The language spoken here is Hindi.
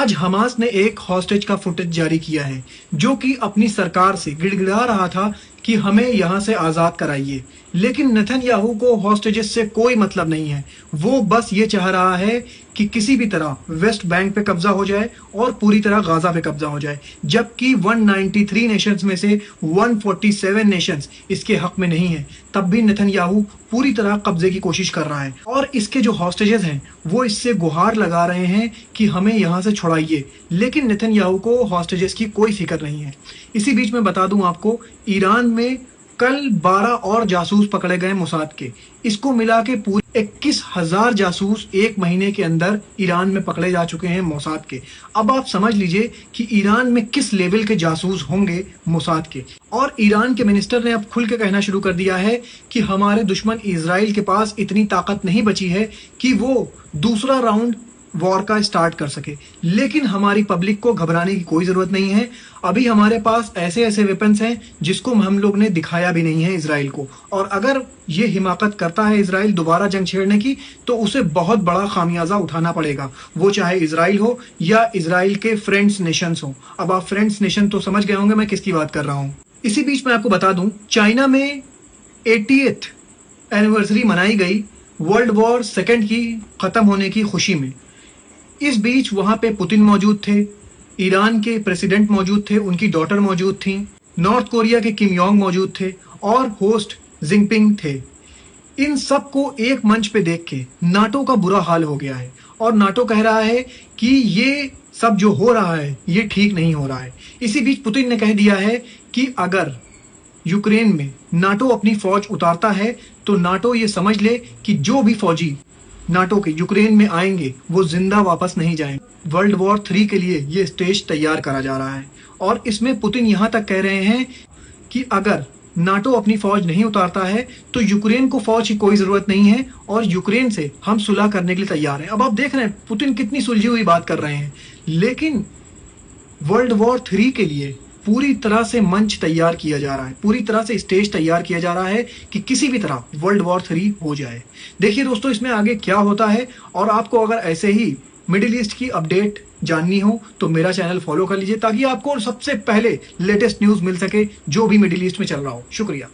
आज हमास ने एक हॉस्टेज का फुटेज जारी किया है जो कि अपनी सरकार से गिड़गिड़ा रहा था कि हमें यहां से आजाद कराइए। लेकिन नेतन्याहू को हॉस्टेजेस से कोई मतलब नहीं है। वो बस ये चाह रहा है कि किसी भी तरह वेस्ट बैंक पे कब्जा हो जाए और पूरी तरह गाजा पे कब्जा हो जाए, जबकि 193 नेशंस में से 147 नेशंस इसके हक में नहीं है। तब भी नेतन्याहू पूरी तरह कब्जे की कोशिश कर रहा है और इसके जो हॉस्टेजेस हैं वो इससे गुहार लगा रहे हैं कि हमें यहाँ से छुड़ाइए। लेकिन नेतन्याहू को हॉस्टेजेस की कोई फिक्र नहीं है। इसी बीच में बता दूं आपको, ईरान में कल 12 और जासूस पकड़े गए मोसाद के। इसको मिला के पूरे 21,000 जासूस एक महीने के अंदर ईरान में पकड़े जा चुके हैं मोसाद के। अब आप समझ लीजिए कि ईरान में किस लेवल के जासूस होंगे मोसाद के। और ईरान के मिनिस्टर ने अब खुल के कहना शुरू कर दिया है कि हमारे दुश्मन इजराइल के पास इतनी ताकत नहीं बची है कि वो दूसरा राउंड वॉर का स्टार्ट कर सके। लेकिन हमारी पब्लिक को घबराने की कोई जरूरत नहीं है। अभी हमारे पास ऐसे ऐसे वेपन्स हैं जिसको हम लोग ने दिखाया भी नहीं है इजराइल को। और अगर ये हिमाकत करता है इजराइल दोबारा जंग छेड़ने की, तो उसे बहुत बड़ा खामियाजा उठाना पड़ेगा, वो चाहे इजराइल हो या इजराइल के फ्रेंड्स नेशंस हो। अब आप फ्रेंड्स नेशन तो समझ गए होंगे मैं किसकी बात कर रहा हूँ। इसी बीच में आपको बता दूं, चाइना में 80th एनिवर्सरी मनाई गई वर्ल्ड वॉर सेकेंड की खत्म होने की खुशी में। इस बीच वहां पे पुतिन मौजूद थे, ईरान के प्रेसिडेंट मौजूद थे, उनकी डॉटर मौजूद थी, नॉर्थ कोरिया के किम योंग मौजूद थे और होस्ट जिनपिंग थे। इन सब को एक मंच पे देख के नाटो का बुरा हाल हो गया है और नाटो कह रहा है कि ये सब जो हो रहा है ये ठीक नहीं हो रहा है। इसी बीच पुतिन ने कह दिया है कि अगर यूक्रेन में नाटो अपनी फौज उतारता है तो नाटो ये समझ ले कि जो भी फौजी नाटो के यूक्रेन में आएंगे वो जिंदा वापस नहीं जाएंगे। वर्ल्ड वॉर 3 के लिए ये स्टेज तैयार करा जा रहा है। और इसमें पुतिन यहां तक कह रहे हैं कि अगर नाटो अपनी फौज नहीं उतारता है तो यूक्रेन को फौज की कोई जरूरत नहीं है और यूक्रेन से हम सुलह करने के लिए तैयार हैं। अब आप देख रहे हैं पुतिन कितनी सुलझी हुई बात कर रहे हैं। लेकिन वर्ल्ड वॉर 3 के लिए पूरी तरह से मंच तैयार किया जा रहा है, पूरी तरह से स्टेज तैयार किया जा रहा है कि किसी भी तरह वर्ल्ड वॉर 3 हो जाए। देखिए दोस्तों, इसमें आगे क्या होता है। और आपको अगर ऐसे ही मिडिल ईस्ट की अपडेट जाननी हो तो मेरा चैनल फॉलो कर लीजिए ताकि आपको सबसे पहले लेटेस्ट न्यूज मिल सके जो भी मिडिल ईस्ट में चल रहा हो। शुक्रिया।